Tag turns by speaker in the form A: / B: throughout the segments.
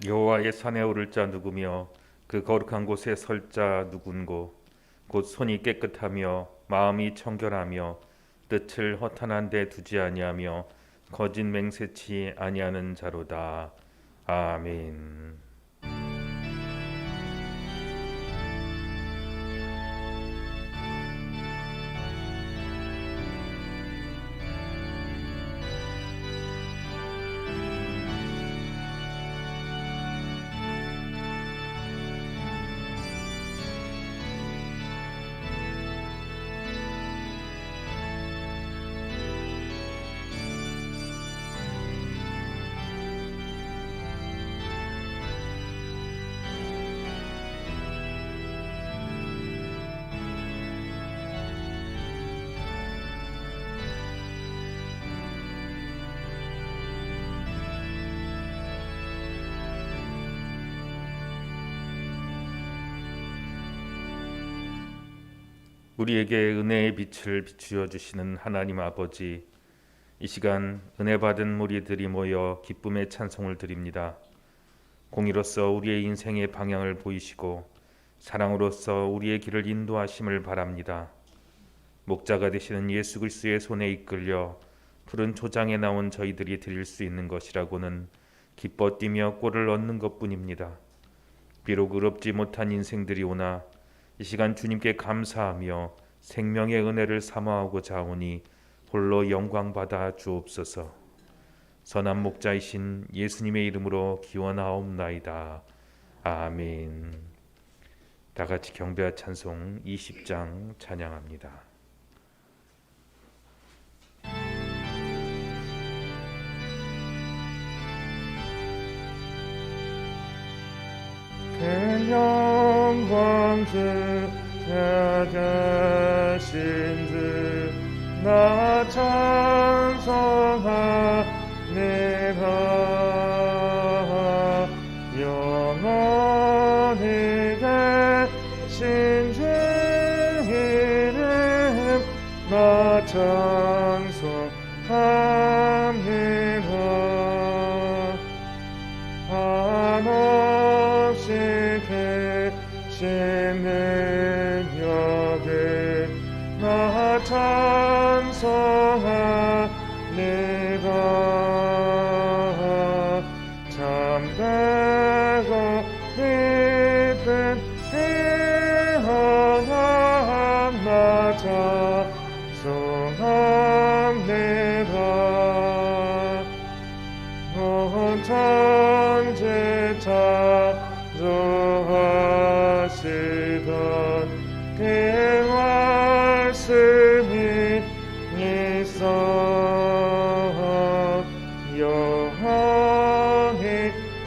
A: 여호와의 산에 오를 자 누구며 그 거룩한 곳에 설 자 누군고. 곧 손이 깨끗하며 마음이 청결하며 뜻을 허탄한 데 두지 아니하며 거짓 맹세치 아니하는 자로다. 아멘. 우리에게 은혜의 빛을 비추어 주시는 하나님 아버지, 이 시간 은혜 받은 무리들이 모여 기쁨의 찬송을 드립니다. 공의로서 우리의 인생의 방향을 보이시고 사랑으로서 우리의 길을 인도하심을 바랍니다. 목자가 되시는 예수 그리스도의 손에 이끌려 푸른 초장에 나온 저희들이 드릴 수 있는 것이라고는 기뻐 뛰며 꼴을 얻는 것뿐입니다. 비록 의롭지 못한 인생들이 오나 이 시간 주님께 감사하며 생명의 은혜를 사모하고자 하오니 홀로 영광 받아 주옵소서. 선한 목자이신 예수님의 이름으로 기원하옵나이다. 아멘. 다 같이 경배와 찬송 20장 찬양합니다.
B: 큰 영광 주 자자신 주 나 찬송하네가 영원히 계신 주 이름 나 찬송합니다. 한없이 계신 능력을 나 찬송하네가 참되고 깊은 평안 나 찬송합니다. 온 천지 창조하시던 그 말씀이 있어 영원히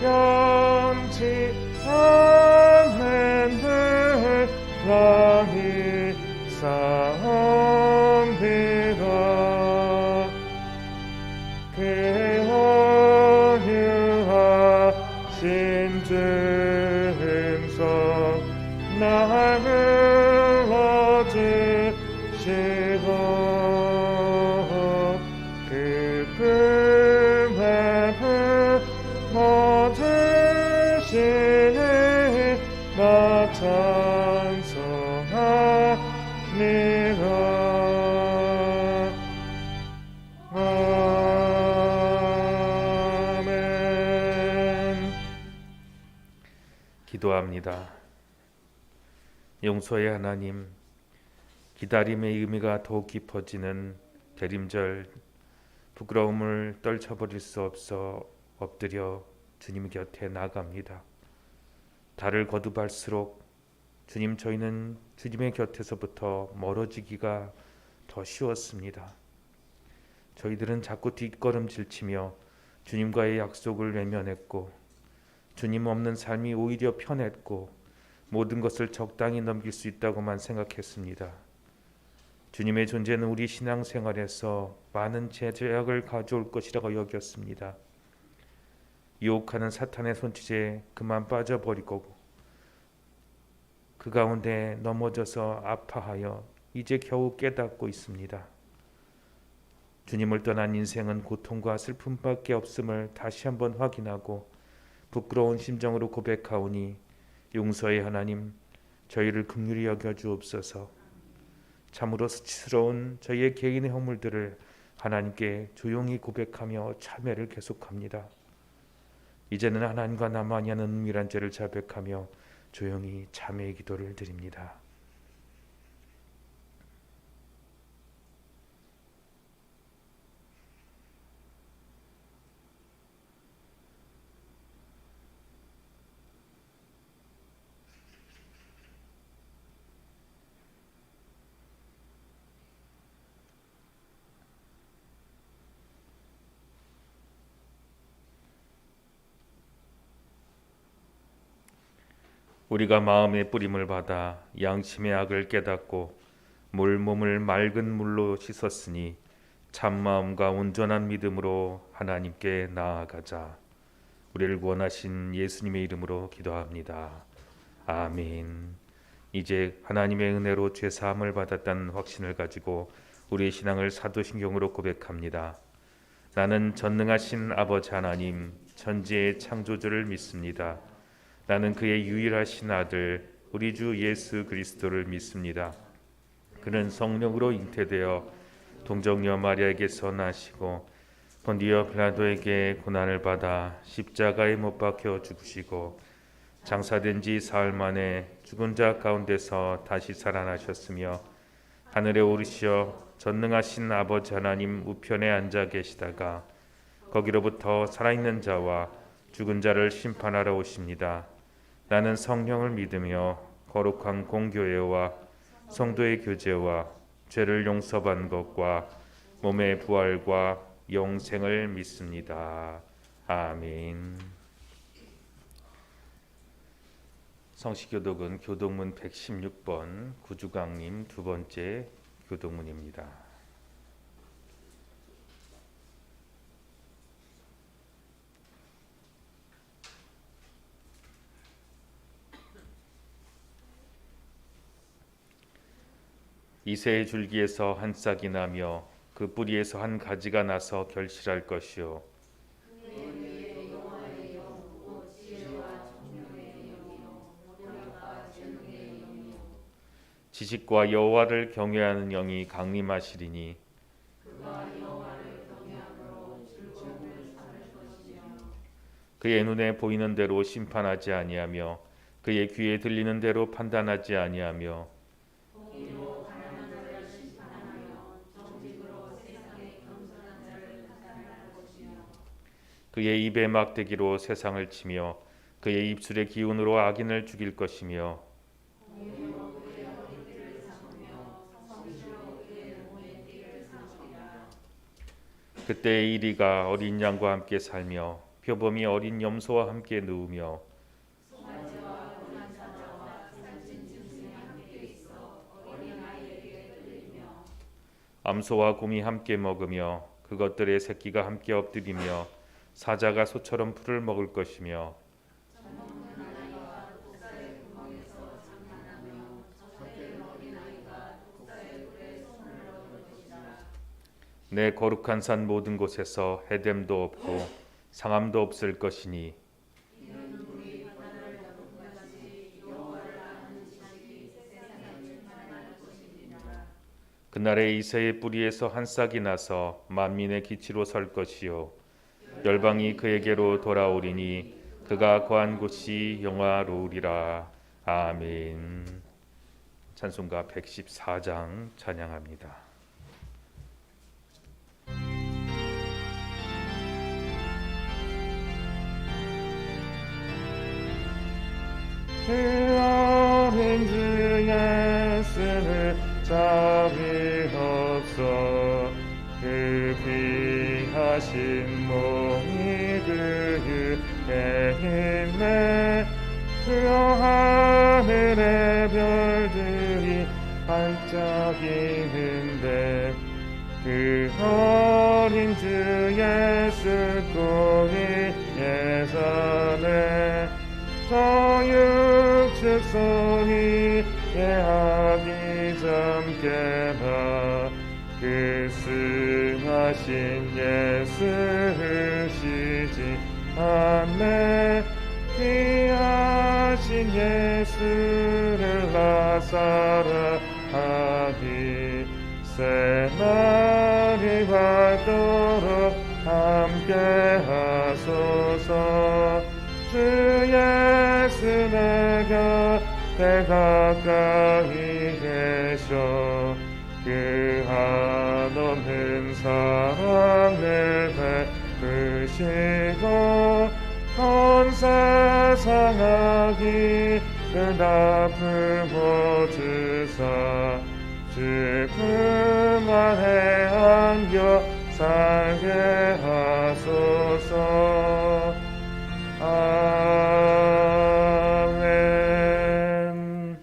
B: 변치 않는 드라니 사옵니다. 그 온유하신 주 음성 날 불러주시고 그 품에 품어주시니 나 찬송합니다.
A: 기도합니다. 용서의 하나님, 기다림의 의미가 더욱 깊어지는 대림절, 부끄러움을 떨쳐버릴 수 없어 엎드려 주님 곁에 나갑니다. 달을 거듭할수록 주님, 저희는 주님의 곁에서부터 멀어지기가 더 쉬웠습니다. 저희들은 자꾸 뒷걸음질치며 주님과의 약속을 외면했고 주님 없는 삶이 오히려 편했고 모든 것을 적당히 넘길 수 있다고만 생각했습니다. 주님의 존재는 우리 신앙생활에서 많은 제약을 가져올 것이라고 여겼습니다. 유혹하는 사탄의 손짓에 그만 빠져버리고 그 가운데 넘어져서 아파하여 이제 겨우 깨닫고 있습니다. 주님을 떠난 인생은 고통과 슬픔밖에 없음을 다시 한번 확인하고 부끄러운 심정으로 고백하오니 용서의 하나님, 저희를 긍휼히 여겨 주옵소서. 참으로 수치스러운 저희의 개인의 허물들을 하나님께 조용히 고백하며 참회를 계속합니다. 이제는 하나님과 나만이 하는 은밀한 죄를 자백하며 조용히 참회의 기도를 드립니다. 우리가 마음의 뿌림을 받아 양심의 악을 깨닫고 몸을 맑은 물로 씻었으니 참마음과 온전한 믿음으로 하나님께 나아가자. 우리를 구원하신 예수님의 이름으로 기도합니다. 아멘. 이제 하나님의 은혜로 죄사함을 받았다는 확신을 가지고 우리의 신앙을 사도신경으로 고백합니다. 나는 전능하신 아버지 하나님, 천지의 창조주를 믿습니다. 나는 그의 유일하신 아들 우리 주 예수 그리스도를 믿습니다. 그는 성령으로 잉태되어 동정녀 마리아에게서 나시고 본디오 빌라도에게 고난을 받아 십자가에 못 박혀 죽으시고 장사된 지 사흘 만에 죽은 자 가운데서 다시 살아나셨으며 하늘에 오르시어 전능하신 아버지 하나님 우편에 앉아 계시다가 거기로부터 살아있는 자와 죽은 자를 심판하러 오십니다. 나는 성령을 믿으며 거룩한 공교회와 성도의 교제와 죄를 용서받는 것과 몸의 부활과 영생을 믿습니다. 아멘. 성시교독은 교독문 116번 구주강님 두 번째 교독문입니다. 이새의 줄기에서 한 싹이 나며 그 뿌리에서 한 가지가 나서 결실할 것이요 지식과 여호와를 경외하는 영이 강림하시리니 그의 눈에 보이는 대로 심판하지 아니하며 그의 귀에 들리는 대로 판단하지 아니하며 그의 입의 막대기로 세상을 치며 그의 입술의 기운으로 악인을 죽일 것이며 그때 이리가 어린 양과 함께 살며 표범이 어린 염소와 함께 누우며 암소와 곰이 함께 먹으며 그것들의 새끼가 함께 엎드리며 사자가 소처럼 풀을 먹을 것이며 내 거룩한 산 모든 곳에서 해됨도 없고 상함도 없을 것이니 그날에 이새의 뿌리에서 한 싹이 나서 만민의 기치로 설 것이요 열방이 그에게로 돌아오리니 그가 거한 곳이 영화로우리라. 아멘. 찬송가 114장 찬양합니다.
B: 그 어린 주 예수를 자비없어 그 귀하신 몸이 그 위에 있네. 그 하늘의 별들이 반짝이는데 그 어린 주 예수 꼬리 예전에 저육축 소리에 아기 잠깨나 그 승하신 예수 쉬지 않네. 예수 내 곁에 가까이 계셔 그 한없는 사랑을 베푸시고 온 세상 악이 다 품어주사 죽음 안에 안겨 살게 하소서. 아멘.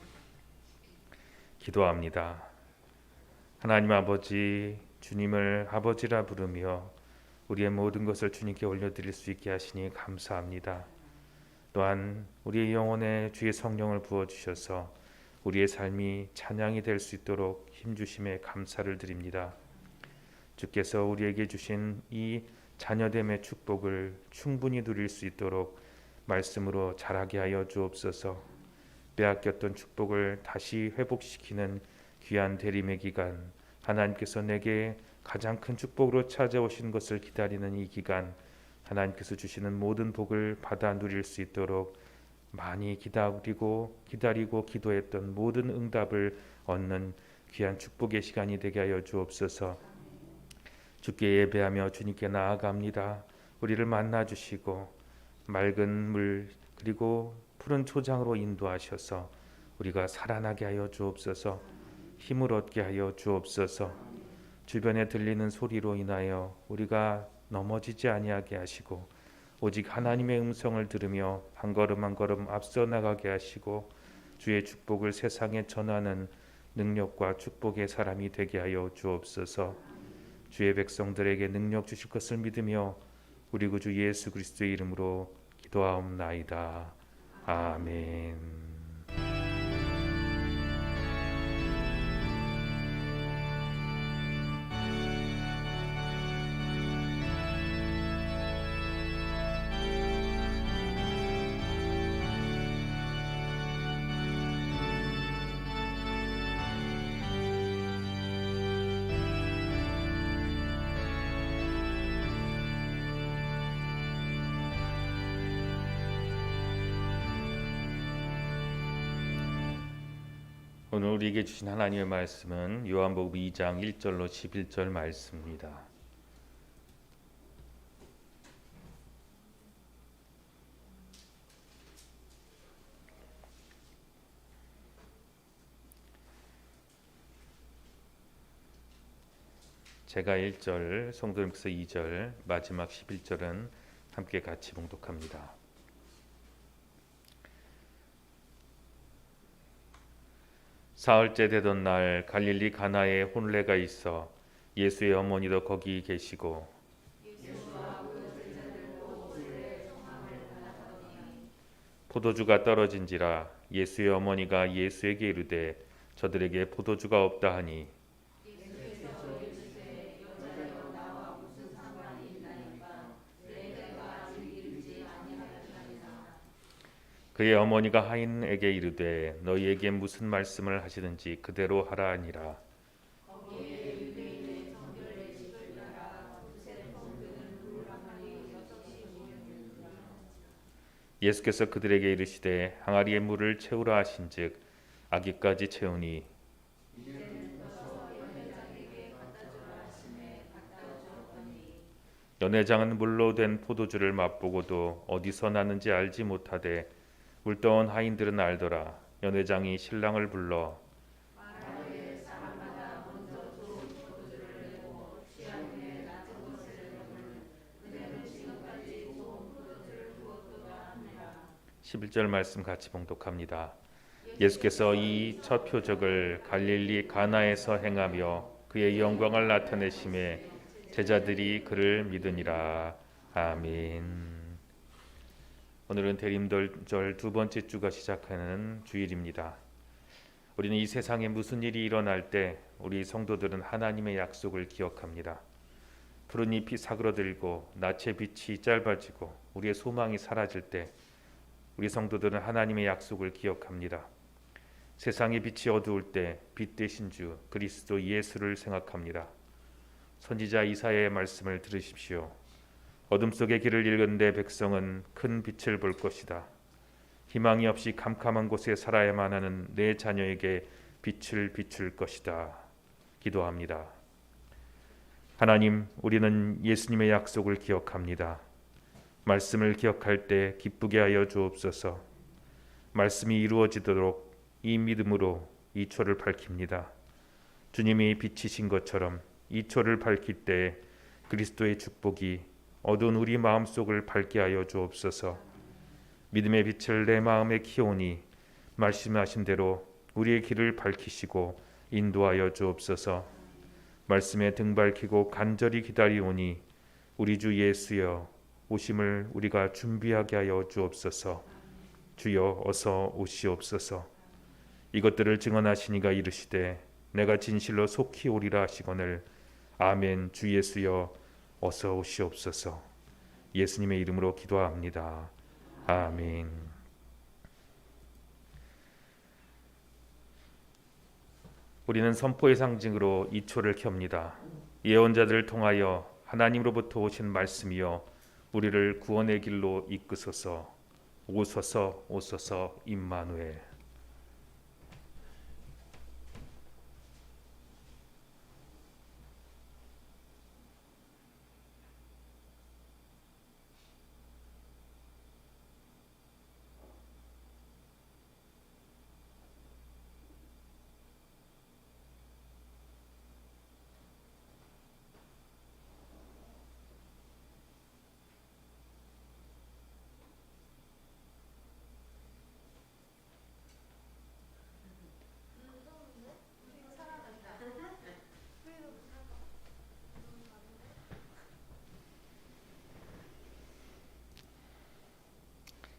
A: 기도합니다. 하나님 아버지, 주님을 아버지라 부르며 우리의 모든 것을 주님께 올려드릴 수 있게 하시니 감사합니다. 또한 우리의 영혼에 주의 성령을 부어주셔서 우리의 삶이 찬양이 될 수 있도록 힘주심에 감사를 드립니다. 주께서 우리에게 주신 이 자녀됨의 축복을 충분히 누릴 수 있도록 말씀으로 자라게 하여 주옵소서. 빼앗겼던 축복을 다시 회복시키는 귀한 대림의 기간, 하나님께서 내게 가장 큰 축복으로 찾아오신 것을 기다리는 이 기간, 하나님께서 주시는 모든 복을 받아 누릴 수 있도록 많이 기다리고 기도했던 모든 응답을 얻는 귀한 축복의 시간이 되게 하여 주옵소서. 주께 예배하며 주님께 나아갑니다. 우리를 만나 주시고 맑은 물 그리고 푸른 초장으로 인도하셔서 우리가 살아나게 하여 주옵소서. 힘을 얻게 하여 주옵소서. 주변에 들리는 소리로 인하여 우리가 넘어지지 아니하게 하시고 오직 하나님의 음성을 들으며 한 걸음 한 걸음 앞서 나가게 하시고 주의 축복을 세상에 전하는 능력과 축복의 사람이 되게 하여 주옵소서. 주의 백성들에게 능력 주실 것을 믿으며 우리 구주 예수 그리스도의 이름으로 기도하옵나이다. 아멘. 오늘 우리에게 주신 하나님의 말씀은 요한복음 2장 1절로 11절 말씀입니다. 제가 1절, 성도님께서 2절, 마지막 11절은 함께 같이 봉독합니다. 사흘째 되던 날 갈릴리 가나에 혼례가 있어 예수의 어머니도 거기 계시고 포도주가 떨어진지라 예수의 어머니가 예수에게 이르되 저들에게 포도주가 없다 하니 그의 어머니가 하인에게 이르되 너희에게 무슨 말씀을 하시든지 그대로 하라 하니라. 예수께서 그들에게 이르시되 항아리에 물을 채우라 하신즉 아기까지 채우니 연회장은 물로 된 포도주를 맛보고도 어디서 나는지 알지 못하되 물떠온 하인들은 알더라. 연회장이 신랑을 불러 (11절) 말씀 같이 봉독합니다. 예수께서 이 첫 표적을 갈릴리 가나에서 행하며 그의 영광을 나타내심에 제자들이 그를 믿으니라. 아멘. 오늘은 대림절 두 번째 주가 시작하는 주일입니다. 우리는 이 세상에 무슨 일이 일어날 때 우리 성도들은 하나님의 약속을 기억합니다. 푸른 잎이 사그러들고 낯의 빛이 짧아지고 우리의 소망이 사라질 때 우리 성도들은 하나님의 약속을 기억합니다. 세상의 빛이 어두울 때 빛 되신 주 그리스도 예수를 생각합니다. 선지자 이사야의 말씀을 들으십시오. 어둠 속의 길을 잃은 내 백성은 큰 빛을 볼 것이다. 희망이 없이 캄캄한 곳에 살아야만 하는 내 자녀에게 빛을 비출 것이다. 기도합니다. 하나님, 우리는 예수님의 약속을 기억합니다. 말씀을 기억할 때 기쁘게 하여 주옵소서. 말씀이 이루어지도록 이 믿음으로 이 초를 밝힙니다. 주님이 빛이신 것처럼 이 초를 밝힐 때 그리스도의 축복이 어두운 우리 마음속을 밝게 하여 주옵소서. 믿음의 빛을 내 마음에 키우니 말씀하신 대로 우리의 길을 밝히시고 인도하여 주옵소서. 말씀에 등 밝히고 간절히 기다리오니 우리 주 예수여 오심을 우리가 준비하게 하여 주옵소서. 주여 어서 오시옵소서. 이것들을 증언하시니가 이르시되 내가 진실로 속히 오리라 하시거늘 아멘. 주 예수여 어서 오시옵소서. 예수님의 이름으로 기도합니다. 아멘. 우리는 선포의 상징으로 이 초를 켭니다. 예언자들을 통하여 하나님으로부터 오신 말씀이여 우리를 구원의 길로 이끄소서. 오소서 오소서 임마누엘.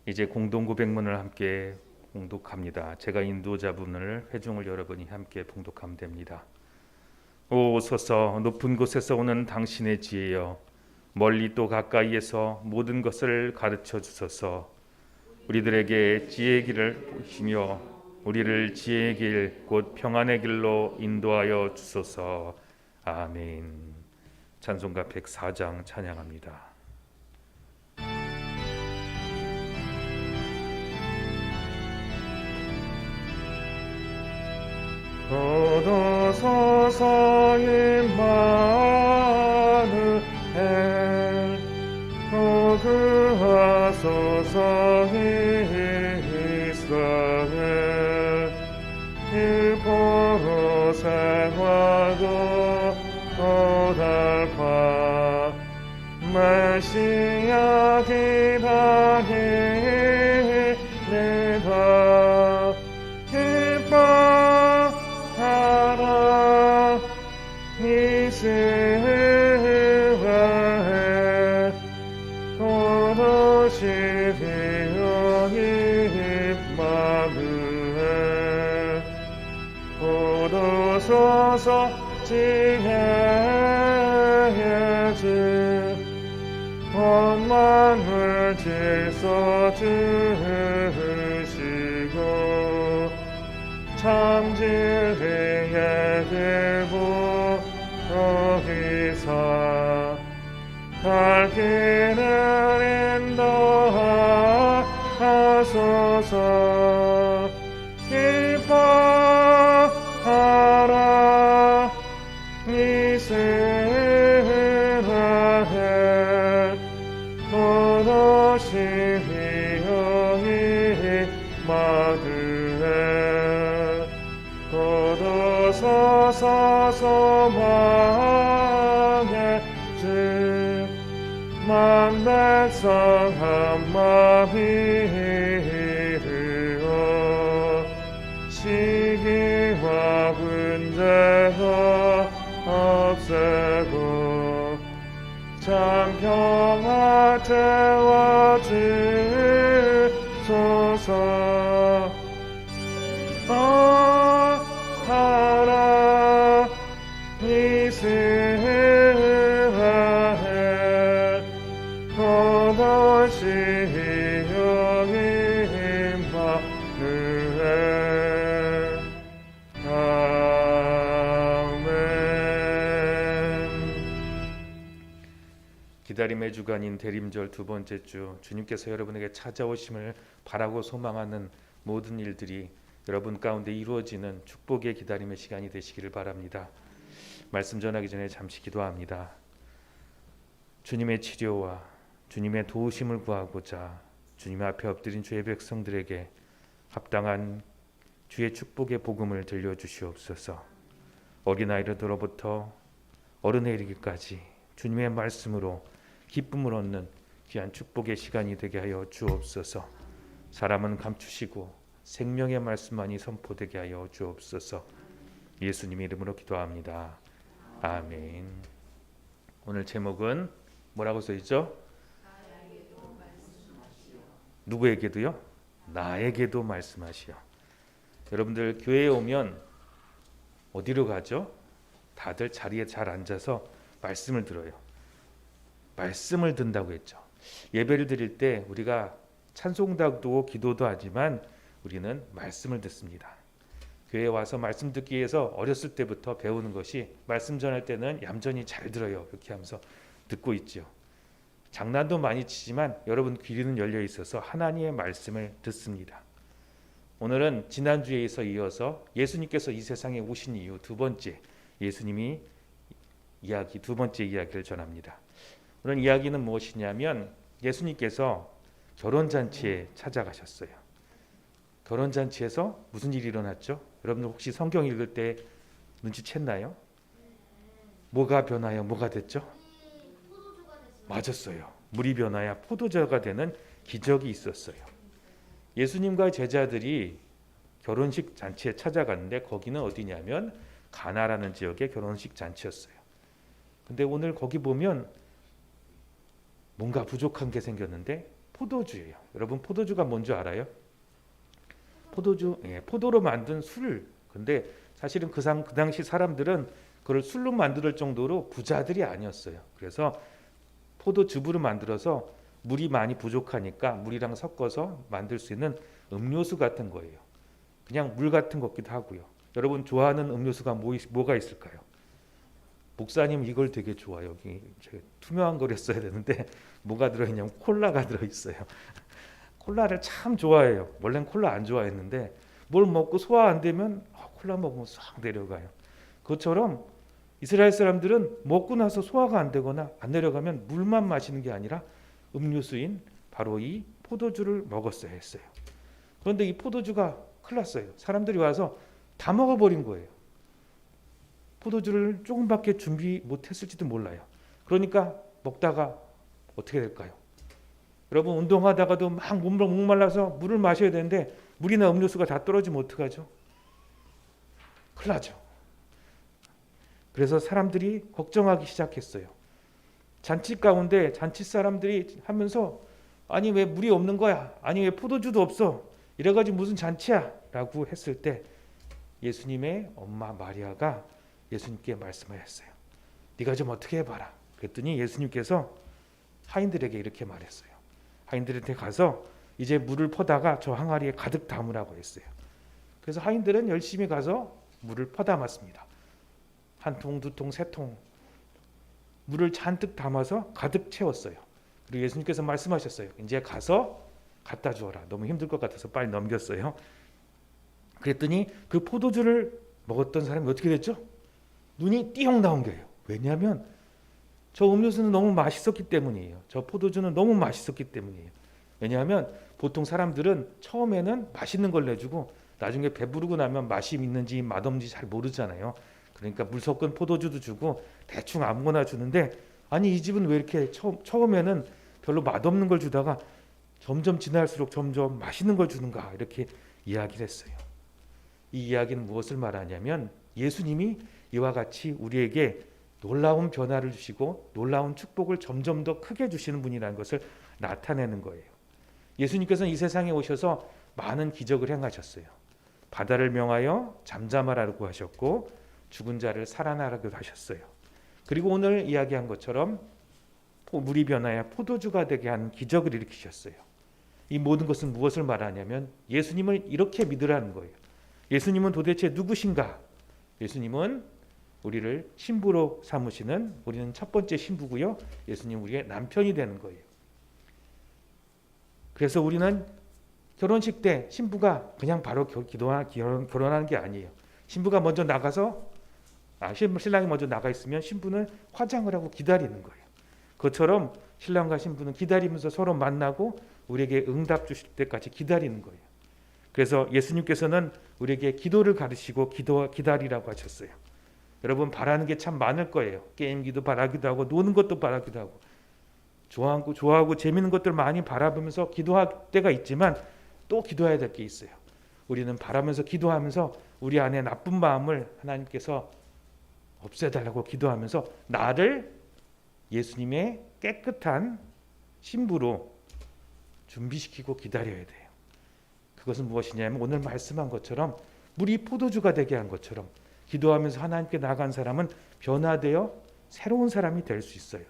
A: 이제 공동 고백문을 함께 봉독합니다. 제가 인도자분을 회중을 여러분이 함께 봉독하면 됩니다. 오소서 높은 곳에서 오는 당신의 지혜여 멀리 또 가까이에서 모든 것을 가르쳐 주소서. 우리들에게 지혜의 길을 보시며 우리를 지혜의 길 곧 평안의 길로 인도하여 주소서. 아멘. 찬송가 104장 찬양합니다.
B: 얻어서서 임마누엘 거두하소서 이스라엘 일포로 생활도 고달파 메시아 기다리네다 기뻐하라 이스라엘 고도시 비용이 임마누엘 고도소서 지혜의 주 원만을 질서 주시고 참지의 길보 거기서 갈 길을 인도하소서. 기뻐하라 이스라엘 고도시 비용이 마누엘 고도소서 소망의 주 만백성 한마음이 이르어 시기와 분쟁도 없애고 참 평화 채워주소서. 하라 이스라엘 고도시 영이 임마누엘 아멘.
A: 기다림의 주간인 대림절 두 번째 주, 주님께서 여러분에게 찾아오심을 바라고 소망하는 모든 일들이 여러분 가운데 이루어지는 축복의 기다림의 시간이 되시기를 바랍니다. 말씀 전하기 전에 잠시 기도합니다. 주님의 치료와 주님의 도우심을 구하고자 주님 앞에 엎드린 주의 백성들에게 합당한 주의 축복의 복음을 들려주시옵소서. 어린아이로부터 어른에 이르기까지 주님의 말씀으로 기쁨을 얻는 귀한 축복의 시간이 되게 하여 주옵소서. 사람은 감추시고 생명의 말씀만이 선포되게 하여 주옵소서. 예수님 이름으로 기도합니다. 아멘. 오늘 제목은 뭐라고 써있죠? 누구에게도요? 나에게도 말씀하시오. 여러분들 교회에 오면 어디로 가죠? 다들 자리에 잘 앉아서 말씀을 들어요. 말씀을 듣는다고 했죠. 예배를 드릴 때 우리가 찬송도 하고 기도도 하지만 우리는 말씀을 듣습니다. 교회에 와서 말씀 듣기 위해서 어렸을 때부터 배우는 것이 말씀 전할 때는 얌전히 잘 들어요. 이렇게 하면서 듣고 있죠. 장난도 많이 치지만 여러분 귀는 열려 있어서 하나님의 말씀을 듣습니다. 오늘은 지난주에 이어서 예수님께서 이 세상에 오신 이유 두 번째 예수님이 두 번째 이야기를 전합니다. 오늘 이야기는 무엇이냐면 예수님께서 결혼잔치에 찾아가셨어요. 결혼잔치에서 무슨 일이 일어났죠? 여러분들 혹시 성경 읽을 때 눈치챘나요? 뭐가 변하여 뭐가 됐죠? 맞았어요. 물이 변하여 포도주가 되는 기적이 있었어요. 예수님과 제자들이 결혼식 잔치에 찾아갔는데 거기는 어디냐면 가나라는 지역의 결혼식 잔치였어요. 근데 오늘 거기 보면 뭔가 부족한 게 생겼는데 포도주예요. 여러분 포도주가 뭔지 알아요? 포도주, 포도로 만든 술. 근데 사실은 그 당시 사람들은 그걸 술로 만들 정도로 부자들이 아니었어요. 그래서 포도즙으로 만들어서 물이 많이 부족하니까 물이랑 섞어서 만들 수 있는 음료수 같은 거예요. 그냥 물 같은 것 같기도 하고요. 여러분 좋아하는 음료수가 뭐가 있을까요? 목사님 이걸 되게 좋아요. 여기 투명한 걸 했어야 되는데 뭐가 들어있냐면 콜라가 들어있어요. 콜라를 참 좋아해요. 원래는 콜라 안 좋아했는데 뭘 먹고 소화 안 되면 콜라 먹으면 싹 내려가요. 그것처럼 이스라엘 사람들은 먹고 나서 소화가 안 되거나 안 내려가면 물만 마시는 게 아니라 음료수인 바로 이 포도주를 먹었어야 했어요. 그런데 이 포도주가 큰일 났어요. 사람들이 와서 다 먹어버린 거예요. 포도주를 조금밖에 준비 못했을지도 몰라요. 그러니까 먹다가 어떻게 될까요? 여러분 운동하다가도 막 목말라서 물을 마셔야 되는데 물이나 음료수가 다 떨어지면 어떡하죠? 큰일 나죠. 그래서 사람들이 걱정하기 시작했어요. 잔치 가운데 잔치 사람들이 하면서 아니 왜 물이 없는 거야? 아니 왜 포도주도 없어? 이래가지고 무슨 잔치야? 라고 했을 때 예수님의 엄마 마리아가 예수님께 말씀하셨어요. 네가 좀 어떻게 해봐라. 그랬더니 예수님께서 하인들에게 이렇게 말했어요. 하인들한테 가서 이제 물을 퍼다가 저 항아리에 가득 담으라고 했어요. 그래서 하인들은 열심히 가서 물을 퍼 담았습니다. 한 통, 두 통, 세 통 물을 잔뜩 담아서 가득 채웠어요. 그리고 예수님께서 말씀하셨어요. 이제 가서 갖다 주어라. 너무 힘들 것 같아서 빨리 넘겼어요. 그랬더니 그 포도주를 먹었던 사람이 어떻게 됐죠? 눈이 띠용 나온 거예요. 왜냐하면 저 음료수는 너무 맛있었기 때문이에요. 저 포도주는 너무 맛있었기 때문이에요. 왜냐하면 보통 사람들은 처음에는 맛있는 걸 내주고 나중에 배부르고 나면 맛이 있는지 맛없는지 잘 모르잖아요. 그러니까 물 섞은 포도주도 주고 대충 아무거나 주는데 아니 이 집은 왜 이렇게 처음에는 별로 맛없는 걸 주다가 점점 지날수록 점점 맛있는 걸 주는가 이렇게 이야기를 했어요. 이 이야기는 무엇을 말하냐면 예수님이 이와 같이 우리에게 놀라운 변화를 주시고 놀라운 축복을 점점 더 크게 주시는 분이라는 것을 나타내는 거예요. 예수님께서는 이 세상에 오셔서 많은 기적을 행하셨어요. 바다를 명하여 잠잠하라고 하셨고 죽은 자를 살아나라고 하셨어요. 그리고 오늘 이야기한 것처럼 물이 변하여 포도주가 되게 한 기적을 일으키셨어요. 이 모든 것은 무엇을 말하냐면 예수님을 이렇게 믿으라는 거예요. 예수님은 도대체 누구신가? 예수님은 우리를 신부로 삼으시는 우리는 첫 번째 신부고요. 예수님 우리의 남편이 되는 거예요. 그래서 우리는 결혼식 때 신부가 그냥 바로 결혼하는 게 아니에요. 신부가 먼저 나가서 신랑이 먼저 나가 있으면 신부는 화장을 하고 기다리는 거예요. 그것처럼 신랑과 신부는 기다리면서 서로 만나고 우리에게 응답 주실 때까지 기다리는 거예요. 그래서 예수님께서는 우리에게 기도를 가르치고 기다리라고 하셨어요. 여러분 바라는 게 참 많을 거예요. 게임기도 바라기도 하고 노는 것도 바라기도 하고 좋아하고 재밌는 것들 많이 바라보면서 기도할 때가 있지만 또 기도해야 될 게 있어요. 우리는 바라면서 기도하면서 우리 안에 나쁜 마음을 하나님께서 없애달라고 기도하면서 나를 예수님의 깨끗한 신부로 준비시키고 기다려야 돼요. 그것은 무엇이냐면 오늘 말씀한 것처럼 물이 포도주가 되게 한 것처럼 기도하면서 하나님께 나아간 사람은 변화되어 새로운 사람이 될 수 있어요.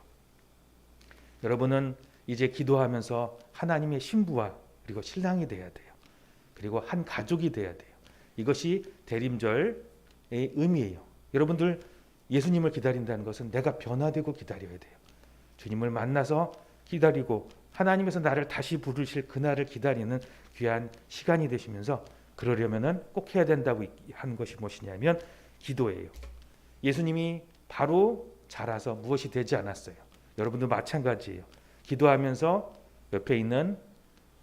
A: 여러분은 이제 기도하면서 하나님의 신부와 그리고 신랑이 돼야 돼요. 그리고 한 가족이 돼야 돼요. 이것이 대림절의 의미예요. 여러분들 예수님을 기다린다는 것은 내가 변화되고 기다려야 돼요. 주님을 만나서 기다리고 하나님께서 나를 다시 부르실 그날을 기다리는 귀한 시간이 되시면서 그러려면은 꼭 해야 된다고 하는 것이 무엇이냐면 기도예요. 예수님이 바로 자라서 무엇이 되지 않았어요. 여러분도 마찬가지예요. 기도하면서 옆에 있는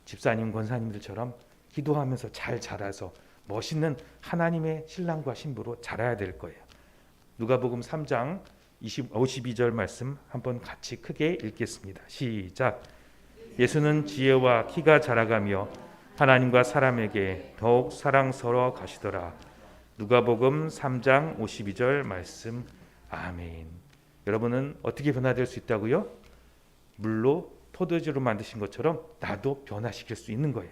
A: 집사님, 권사님들처럼 기도하면서 잘 자라서 멋있는 하나님의 신랑과 신부로 자라야 될 거예요. 누가복음 3장 52절 말씀 한번 같이 크게 읽겠습니다. 시작. 예수는 지혜와 키가 자라가며 하나님과 사람에게 더욱 사랑스러워 가시더라. 누가복음 3장 52절 말씀. 아멘. 여러분은 어떻게 변화될 수 있다고요? 물로 포도주로 만드신 것처럼 나도 변화시킬 수 있는 거예요.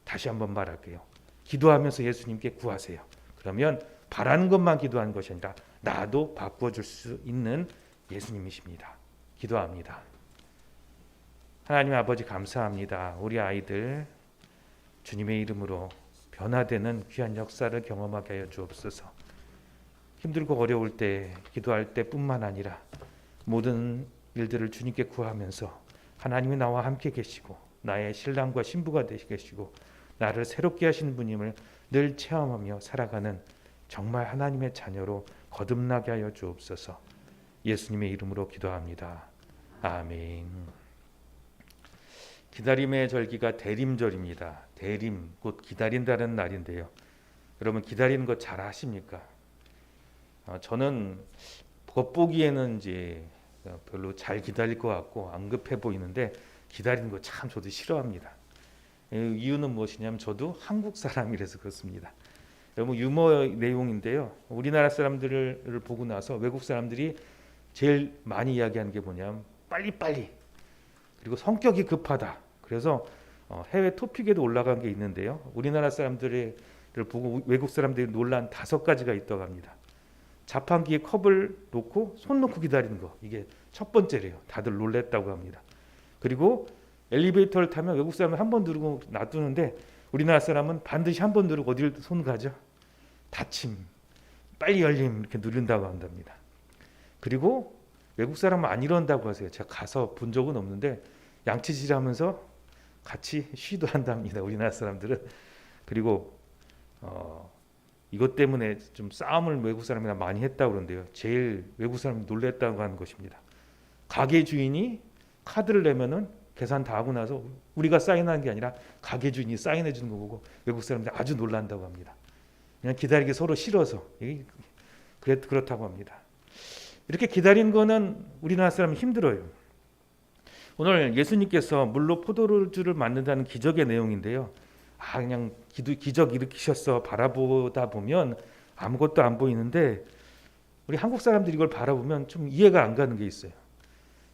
A: 다시 한번 말할게요. 기도하면서 예수님께 구하세요. 그러면 바라는 것만 기도하는 것이 아니라 나도 바꾸어줄 수 있는 예수님이십니다. 기도합니다. 하나님 아버지 감사합니다. 우리 아이들 주님의 이름으로 변화되는 귀한 역사를 경험하게 하여 주옵소서. 힘들고 어려울 때 기도할 때뿐만 아니라 모든 일들을 주님께 구하면서 하나님이 나와 함께 계시고 나의 신랑과 신부가 되시고 나를 새롭게 하시는 분임을 늘 체험하며 살아가는 정말 하나님의 자녀로 거듭나게 하여 주옵소서. 예수님의 이름으로 기도합니다. 아멘. 기다림의 절기가 대림절입니다. 대림, 곧 기다린다는 날인데요. 여러분 기다리는 거 잘 아십니까? 저는 겉보기에는 이제 별로 잘 기다릴 것 같고 안 급해 보이는데 기다리는 거 참 저도 싫어합니다. 이유는 무엇이냐면 저도 한국 사람이라서 그렇습니다. 너무 유머 내용인데요. 우리나라 사람들을 보고 나서 외국 사람들이 제일 많이 이야기하는 게 뭐냐면 빨리빨리 그리고 성격이 급하다. 그래서 해외 토픽에도 올라간 게 있는데요. 우리나라 사람들을 보고 외국 사람들이 놀란 5가지가 있다고 합니다. 자판기에 컵을 놓고 손 놓고 기다리는 거. 이게 첫 번째래요. 다들 놀랬다고 합니다. 그리고 엘리베이터를 타면 외국 사람은 한 번 누르고 놔두는데 우리나라 사람은 반드시 한 번 누르고 어디를 손 가죠? 닫힘, 빨리 열림 이렇게 누른다고 한답니다. 그리고 외국 사람은 안 이런다고 하세요. 제가 가서 본 적은 없는데 양치질하면서 같이 쉬도 한답니다. 우리나라 사람들은. 그리고 이것 때문에 좀 싸움을 외국 사람이랑 많이 했다고 그러는데요. 제일 외국 사람이 놀랬다고 하는 것입니다. 가게 주인이 카드를 내면은 계산 다 하고 나서 우리가 사인하는 게 아니라 가게 주인이 사인해 주는 거 보고 외국 사람들이 아주 놀란다고 합니다. 그냥 기다리기 서로 싫어서 그렇다고 합니다. 이렇게 기다리는 거는 우리나라 사람이 힘들어요. 오늘 예수님께서 물로 포도주를 만든다는 기적의 내용인데요. 그냥 기적 일으키셨어 바라보다 보면 아무것도 안 보이는데 우리 한국 사람들이 이걸 바라보면 좀 이해가 안 가는 게 있어요.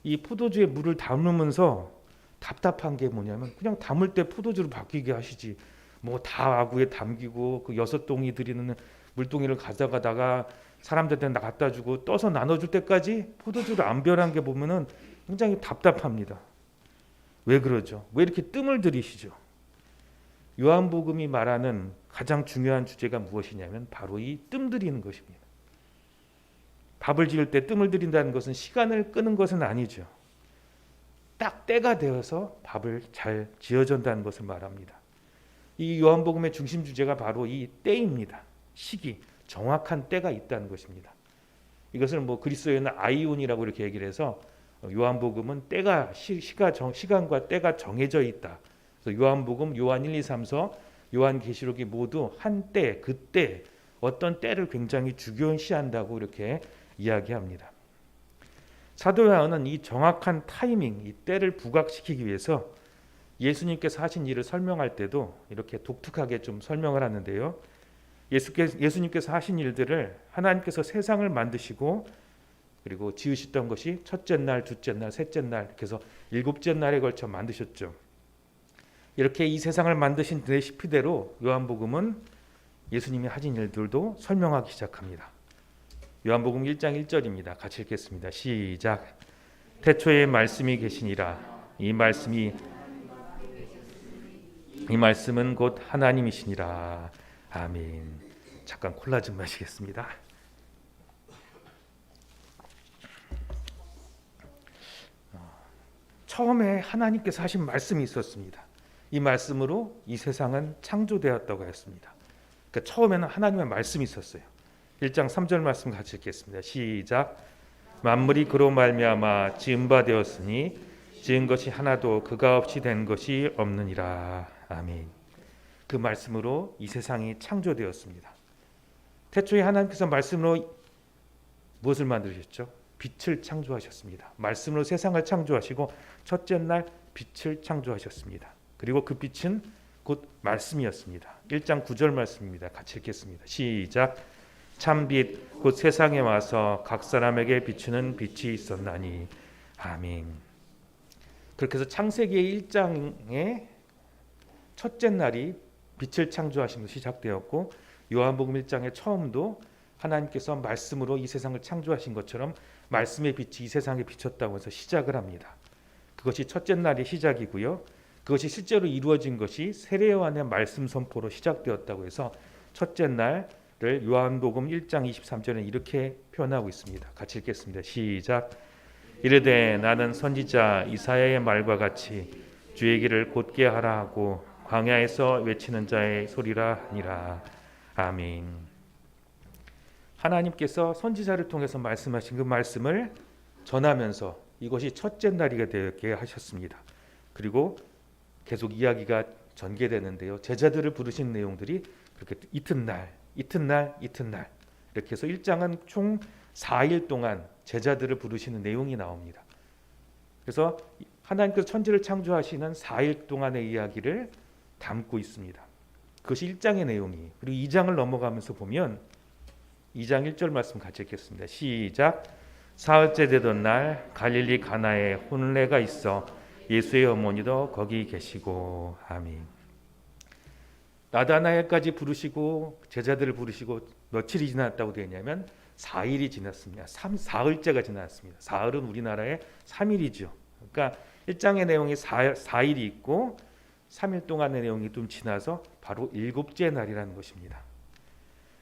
A: 이 포도주에 물을 담으면서 답답한 게 뭐냐면 그냥 담을 때 포도주로 바뀌게 하시지 뭐 다 아구에 담기고 그 6동이 들이는 물동이를 가져가다가 사람들한테 갖다 주고 떠서 나눠줄 때까지 포도주를 안 변한 게 보면은 굉장히 답답합니다. 왜 그러죠? 왜 이렇게 뜸을 들이시죠? 요한복음이 말하는 가장 중요한 주제가 무엇이냐면 바로 이 뜸 들이는 것입니다. 밥을 지을 때 뜸을 들인다는 것은 시간을 끄는 것은 아니죠. 딱 때가 되어서 밥을 잘 지어준다는 것을 말합니다. 이 요한복음의 중심 주제가 바로 이 때입니다. 시기, 정확한 때가 있다는 것입니다. 이것을 그리스어에는 아이온이라고 이렇게 얘기를 해서 요한복음은 때가 시간과 때가 정해져 있다. 그래서 요한복음, 요한 1, 2, 3서, 요한계시록이 모두 한때, 그때 어떤 때를 굉장히 중요시한다고 이렇게 이야기합니다. 사도 요한은 이 정확한 타이밍, 이 때를 부각시키기 위해서 예수님께서 하신 일을 설명할 때도 이렇게 독특하게 좀 설명을 하는데요. 예수님께서 하신 일들을 하나님께서 세상을 만드시고 그리고 지으셨던 것이 첫째 날, 둘째 날, 셋째 날 이렇게 해서 일곱째 날에 걸쳐 만드셨죠. 이렇게 이 세상을 만드신 레시피대로 요한복음은 예수님이 하신 일들도 설명하기 시작합니다. 요한복음 1장 1절입니다. 같이 읽겠습니다. 시작. 태초에 말씀이 계시니라. 이 말씀은 곧 하나님이시니라. 아멘. 잠깐 콜라 좀 마시겠습니다. 처음에 하나님께서 하신 말씀이 있었습니다. 이 말씀으로 이 세상은 창조되었다고 했습니다. 그러니까 처음에는 하나님의 말씀이 있었어요. 1장 3절 말씀 같이 읽겠습니다. 시작. 만물이 그로 말미암아 지은 바 되었으니 지은 것이 하나도 그가 없이 된 것이 없느니라. 아멘. 그 말씀으로 이 세상이 창조되었습니다. 태초에 하나님께서 말씀으로 무엇을 만드셨죠? 빛을 창조하셨습니다. 말씀으로 세상을 창조하시고 첫째 날 빛을 창조하셨습니다. 그리고 그 빛은 곧 말씀이었습니다. 1장 9절 말씀입니다. 같이 읽겠습니다. 시작. 참빛 곧 세상에 와서 각 사람에게 비추는 빛이 있었나니. 아멘. 그렇게 해서 창세기 1장의 첫째 날이 빛을 창조하신 것이 시작되었고 요한복음 1장의 처음도 하나님께서 말씀으로 이 세상을 창조하신 것처럼 말씀의 빛이 이 세상에 비쳤다고 해서 시작을 합니다. 그것이 첫째 날의 시작이고요. 그것이 실제로 이루어진 것이 세례요한의 말씀 선포로 시작되었다고 해서 첫째 날을 요한복음 1장 23절에 이렇게 표현하고 있습니다. 같이 읽겠습니다. 시작. 이르되 나는 선지자 이사야의 말과 같이 주의 길을 곧게 하라 하고 광야에서 외치는 자의 소리라 하니라. 아멘. 하나님께서 선지자를 통해서 말씀하신 그 말씀을 전하면서 이것이 첫째 날이 되게 하셨습니다. 그리고 계속 이야기가 전개되는데요. 제자들을 부르신 내용들이 그렇게 이튿날 이렇게 해서 1장은 총 4일 동안 제자들을 부르시는 내용이 나옵니다. 그래서 하나님께서 천지를 창조하시는 4일 동안의 이야기를 담고 있습니다. 그것이 1장의 내용이. 그리고 2장을 넘어가면서 보면 2장 1절 말씀 같이 읽겠습니다. 시작. 사흘째 되던 날 갈릴리 가나에 혼례가 있어 예수의 어머니도 거기 계시고. 아멘. 나다나엘까지 부르시고 제자들을 부르시고 며칠이 지났다고 되냐면 4일이 지났습니다. 사흘째가 지났습니다. 사흘은 우리나라의 3일이죠. 그러니까 1장의 내용이 4일이 있고 3일 동안의 내용이 좀 지나서 바로 일곱째 날이라는 것입니다.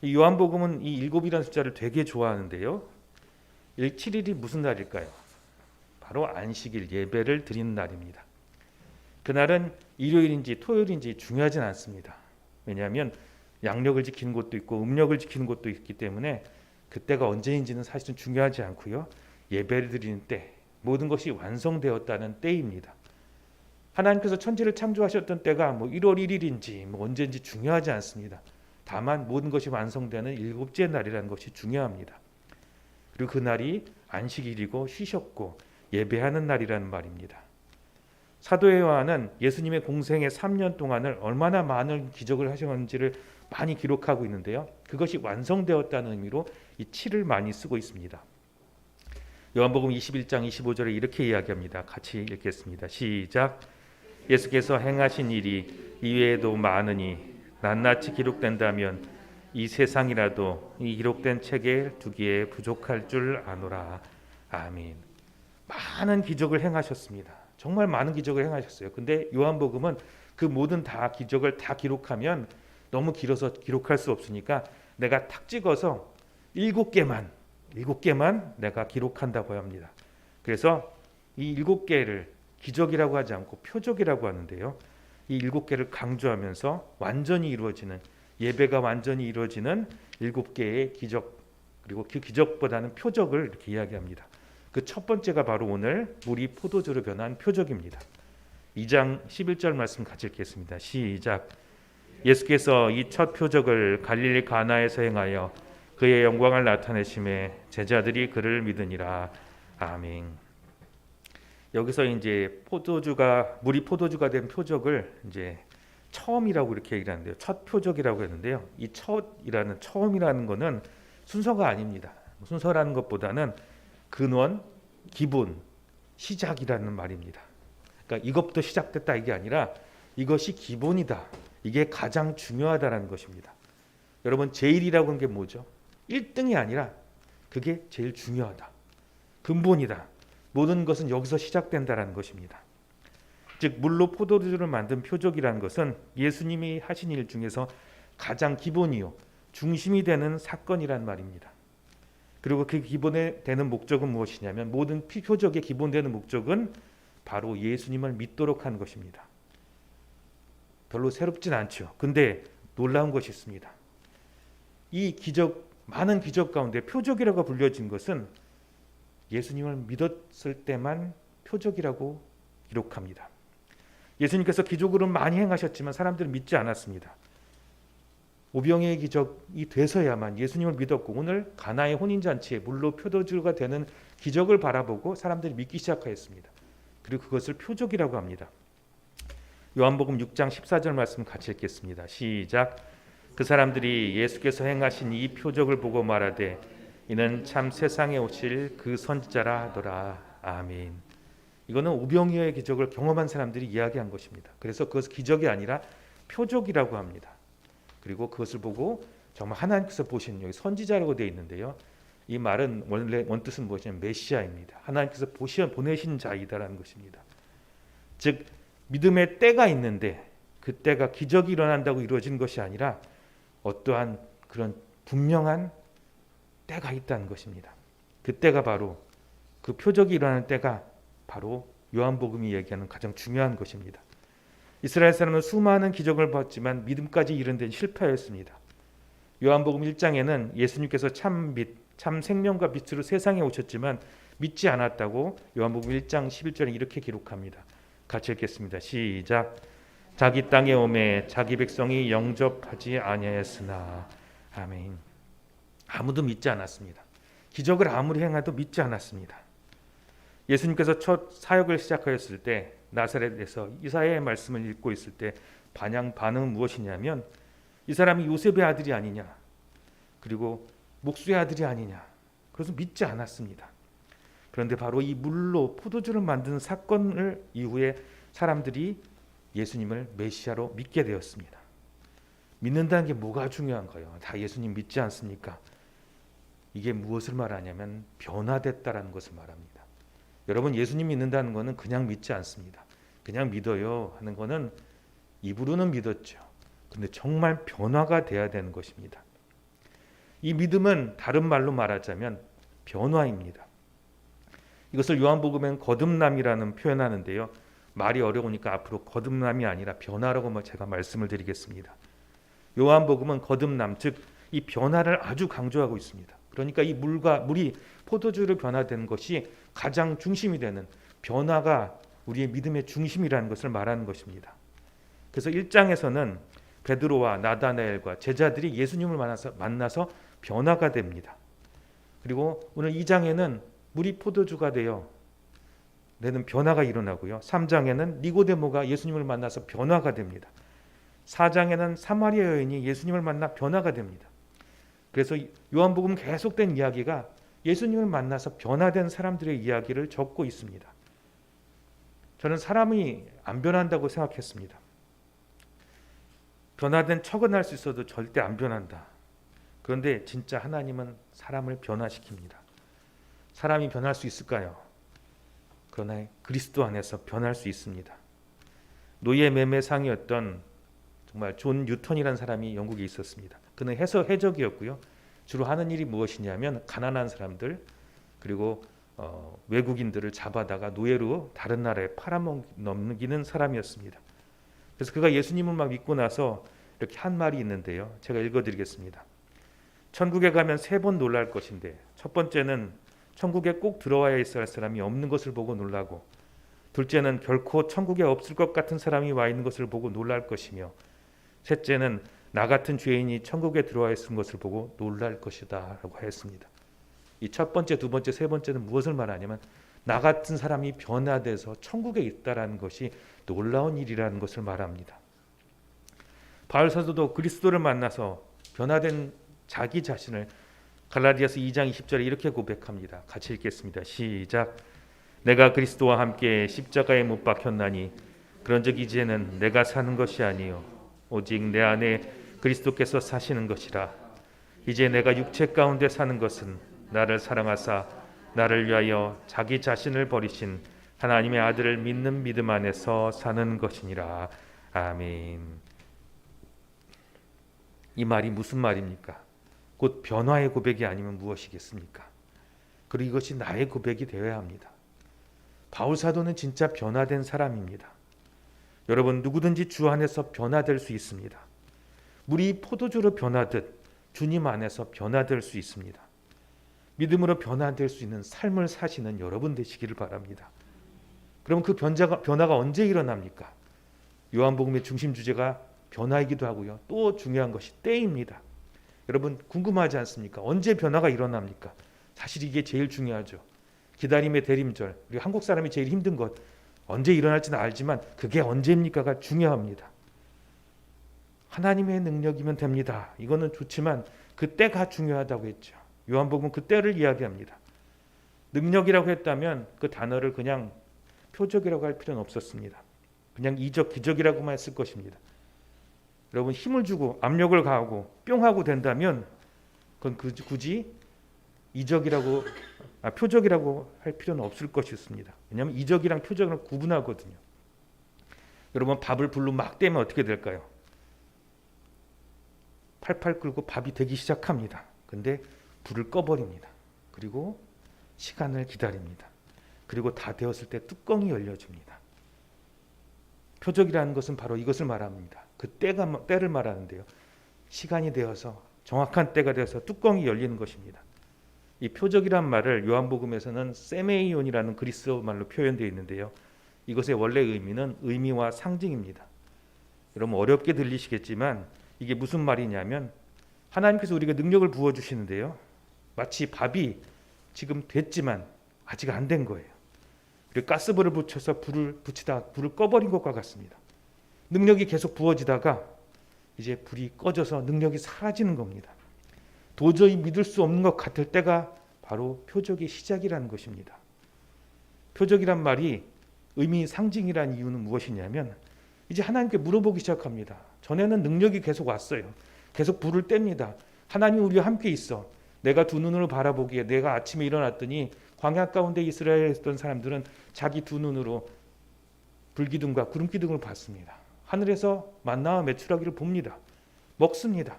A: 이 요한복음은 이 일곱이라는 숫자를 되게 좋아하는데요. 7일이 무슨 날일까요? 바로 안식일 예배를 드리는 날입니다. 그날은 일요일인지 토요일인지 중요하진 않습니다. 왜냐하면 양력을 지키는 곳도 있고 음력을 지키는 곳도 있기 때문에 그때가 언제인지는 사실은 중요하지 않고요. 예배를 드리는 때, 모든 것이 완성되었다는 때입니다. 하나님께서 천지를 창조하셨던 때가 1월 1일인지 언제인지 중요하지 않습니다. 다만 모든 것이 완성되는 일곱째 날이라는 것이 중요합니다. 그리고 그날이 안식일이고 쉬셨고 예배하는 날이라는 말입니다. 사도 요한은 예수님의 공생의 3년 동안을 얼마나 많은 기적을 하셨는지를 많이 기록하고 있는데요. 그것이 완성되었다는 의미로 이 7을 많이 쓰고 있습니다. 요한복음 21장 25절에 이렇게 이야기합니다. 같이 읽겠습니다. 시작. 예수께서 행하신 일이 이외에도 많으니 낱낱이 기록된다면 이 세상이라도 이 기록된 책에 두기에 부족할 줄 아노라. 아멘. 많은 기적을 행하셨습니다. 정말 많은 기적을 행하셨어요. 근데 요한복음은 그 모든 기적을 다 기록하면 너무 길어서 기록할 수 없으니까 내가 탁 찍어서 7개만 7개만 내가 기록한다고 합니다. 그래서 이 7개를 기적이라고 하지 않고 표적이라고 하는데요. 이 7개를 강조하면서 완전히 이루어지는, 예배가 완전히 이루어지는 7개의 기적, 그리고 그 기적보다는 표적을 이렇게 이야기합니다. 그 첫 번째가 바로 오늘 물이 포도주로 변한 표적입니다. 2장 11절 말씀 같이 읽겠습니다. 시작. 예수께서 이 첫 표적을 갈릴리 가나에서 행하여 그의 영광을 나타내심에 제자들이 그를 믿으니라. 아멘. 여기서 이제 물이 포도주가 된 표적을 이제 처음이라고 이렇게 얘기를 하는데요. 첫 표적이라고 했는데요. 이 처음이라는 거는 순서가 아닙니다. 순서라는 것보다는 근원, 기본, 시작이라는 말입니다. 그러니까 이것부터 시작됐다 이게 아니라 이것이 기본이다. 이게 가장 중요하다라는 것입니다. 여러분, 제일이라고 하는 게 뭐죠? 1등이 아니라 그게 제일 중요하다. 근본이다. 모든 것은 여기서 시작된다라는 것입니다. 즉 물로 포도주를 만든 표적이라는 것은 예수님이 하신 일 중에서 가장 기본이요 중심이 되는 사건이란 말입니다. 그리고 그 기본에 되는 목적은 무엇이냐면 모든 표적의 기본되는 목적은 바로 예수님을 믿도록 하는 것입니다. 별로 새롭진 않죠. 근데 놀라운 것이 있습니다. 이 기적, 많은 기적 가운데 표적이라고 불려진 것은 예수님을 믿었을 때만 표적이라고 기록합니다. 예수님께서 기적으로 많이 행하셨지만 사람들은 믿지 않았습니다. 오병이의 기적이 돼서야만 예수님을 믿었고 오늘 가나의 혼인잔치에 물로 포도주가 되는 기적을 바라보고 사람들이 믿기 시작하였습니다. 그리고 그것을 표적이라고 합니다. 요한복음 6장 14절 말씀 같이 읽겠습니다. 시작. 그 사람들이 예수께서 행하신 이 표적을 보고 말하되 이는 참 세상에 오실 그 선지자라 하더라. 아멘. 이거는 오병이어의 기적을 경험한 사람들이 이야기한 것입니다. 그래서 그것은 기적이 아니라 표적이라고 합니다. 그리고 그것을 보고 정말 하나님께서 보시는, 여기 선지자라고 되어 있는데요. 이 말은 원래 원뜻은 무엇이냐면 메시아입니다. 하나님께서 보내신 자이다라는 것입니다. 즉 믿음의 때가 있는데 그 때가 기적이 일어난다고 이루어진 것이 아니라 어떠한 그런 분명한 때가 있다는 것입니다. 그 때가 바로, 그 표적이 일어나는 때가 바로 요한복음이 얘기하는 가장 중요한 것입니다. 이스라엘 사람은 수많은 기적을 봤지만 믿음까지 이른 데는 실패하였습니다. 요한복음 1장에는 예수님께서 참 생명과 빛으로 세상에 오셨지만 믿지 않았다고 요한복음 1장 11절에 이렇게 기록합니다. 같이 읽겠습니다. 시작. 자기 땅에 오매 자기 백성이 영접하지 아니하였으나. 아멘. 아무도 믿지 않았습니다. 기적을 아무리 행해도 믿지 않았습니다. 예수님께서 첫 사역을 시작하였을 때 나사렛에서 이사야의 말씀을 읽고 있을 때 반응은 무엇이냐면 이 사람이 요셉의 아들이 아니냐, 그리고 목수의 아들이 아니냐, 그래서 믿지 않았습니다. 그런데 바로 이 물로 포도주를 만드는 사건을 이후에 사람들이 예수님을 메시아로 믿게 되었습니다. 믿는다는 게 뭐가 중요한가요? 다 예수님 믿지 않습니까? 이게 무엇을 말하냐면 변화됐다라는 것을 말합니다. 여러분, 예수님 믿는다는 것은 그냥 믿지 않습니다. 그냥 믿어요 하는 것은 입으로는 믿었죠. 근데 정말 변화가 돼야 되는 것입니다. 이 믿음은 다른 말로 말하자면 변화입니다. 이것을 요한복음엔 거듭남이라는 표현하는데요. 말이 어려우니까 앞으로 거듭남이 아니라 변화라고 제가 말씀을 드리겠습니다. 요한복음은 거듭남, 즉 이 변화를 아주 강조하고 있습니다. 그러니까 이 물이 포도주로 변화되는 것이 가장 중심이 되는, 변화가 우리의 믿음의 중심이라는 것을 말하는 것입니다. 그래서 1장에서는 베드로와 나다나엘과 제자들이 예수님을 만나서 변화가 됩니다. 그리고 오늘 2장에는 물이 포도주가 되어 내는 변화가 일어나고요. 3장에는 니고데모가 예수님을 만나서 변화가 됩니다. 4장에는 사마리아 여인이 예수님을 만나 변화가 됩니다. 그래서 요한복음 계속된 이야기가 예수님을 만나서 변화된 사람들의 이야기를 적고 있습니다. 저는 사람이 안 변한다고 생각했습니다. 변화된 척은 할 수 있어도 절대 안 변한다. 그런데 진짜 하나님은 사람을 변화시킵니다. 사람이 변할 수 있을까요? 그러나 그리스도 안에서 변할 수 있습니다. 노예 매매상이었던 정말 존 뉴턴이라는 사람이 영국에 있었습니다. 그는 해적이었고요. 주로 하는 일이 무엇이냐면 가난한 사람들 그리고 외국인들을 잡아다가 노예로 다른 나라에 팔아넘기는 사람이었습니다. 그래서 그가 예수님을 막 믿고 나서 이렇게 한 말이 있는데요. 제가 읽어드리겠습니다. 천국에 가면 3번 놀랄 것인데 첫 번째는 천국에 꼭 들어와야 있어야 할 사람이 없는 것을 보고 놀라고, 둘째는 결코 천국에 없을 것 같은 사람이 와 있는 것을 보고 놀랄 것이며, 셋째는 나 같은 죄인이 천국에 들어와 있는 것을 보고 놀랄 것이다 라고 하였습니다. 이 첫 번째, 두 번째, 세 번째는 무엇을 말하냐면 나 같은 사람이 변화돼서 천국에 있다라는 것이 놀라운 일이라는 것을 말합니다. 바울 사도도 그리스도를 만나서 변화된 자기 자신을 갈라디아서 2장 20절에 이렇게 고백합니다. 같이 읽겠습니다. 시작. 내가 그리스도와 함께 십자가에 못 박혔나니 그런즉 이제는 내가 사는 것이 아니요 오직 내 안에 그리스도께서 사시는 것이라. 이제 내가 육체 가운데 사는 것은 나를 사랑하사 나를 위하여 자기 자신을 버리신 하나님의 아들을 믿는 믿음 안에서 사는 것이니라. 아멘. 이 말이 무슨 말입니까? 곧 변화의 고백이 아니면 무엇이겠습니까? 그리고 이것이 나의 고백이 되어야 합니다. 바울 사도는 진짜 변화된 사람입니다. 여러분, 누구든지 주 안에서 변화될 수 있습니다. 물이 포도주로 변화듯 주님 안에서 변화될 수 있습니다. 믿음으로 변화될 수 있는 삶을 사시는 여러분 되시기를 바랍니다. 그럼 그 변화가 언제 일어납니까? 요한복음의 중심 주제가 변화이기도 하고요. 또 중요한 것이 때입니다. 여러분 궁금하지 않습니까? 언제 변화가 일어납니까? 사실 이게 제일 중요하죠. 기다림의 대림절, 우리 한국 사람이 제일 힘든 것, 언제 일어날지는 알지만 그게 언제입니까가 중요합니다. 하나님의 능력이면 됩니다. 이거는 좋지만 그 때가 중요하다고 했죠. 요한복음은 그 때를 이야기합니다. 능력이라고 했다면 그 단어를 그냥 표적이라고 할 필요는 없었습니다. 그냥 이적, 기적이라고만 했을 것입니다. 여러분 힘을 주고 압력을 가하고 뿅 하고 된다면 그건 굳이 이적이라고 표적이라고 할 필요는 없을 것이었습니다. 왜냐하면 이적이랑 표적은 구분하거든요. 여러분 밥을 불로 막 떼면 어떻게 될까요? 팔팔 끓고 밥이 되기 시작합니다. 근데 불을 꺼버립니다. 그리고 시간을 기다립니다. 그리고 다 되었을 때 뚜껑이 열려집니다. 표적이라는 것은 바로 이것을 말합니다. 그 때를 말하는데요. 시간이 되어서 정확한 때가 되어서 뚜껑이 열리는 것입니다. 이 표적이란 말을 요한복음에서는 세메이온이라는 그리스어 말로 표현되어 있는데요. 이것의 원래 의미는 의미와 상징입니다. 여러분 어렵게 들리시겠지만 이게 무슨 말이냐면 하나님께서 우리에게 능력을 부어주시는데요. 마치 밥이 지금 됐지만 아직 안 된 거예요. 그리고 가스불을 붙여서 불을 붙이다 불을 꺼버린 것과 같습니다. 능력이 계속 부어지다가 이제 불이 꺼져서 능력이 사라지는 겁니다. 도저히 믿을 수 없는 것 같을 때가 바로 표적의 시작이라는 것입니다. 표적이란 말이 의미 상징이라는 이유는 무엇이냐면 이제 하나님께 물어보기 시작합니다. 전에는 능력이 계속 왔어요. 계속 불을 뗍니다. 하나님이 우리와 함께 있어. 내가 두 눈으로 바라보기에 내가 아침에 일어났더니 광야 가운데 이스라엘에 있던 사람들은 자기 두 눈으로 불기둥과 구름기둥을 봤습니다. 하늘에서 만나와 메추라기를 봅니다. 먹습니다.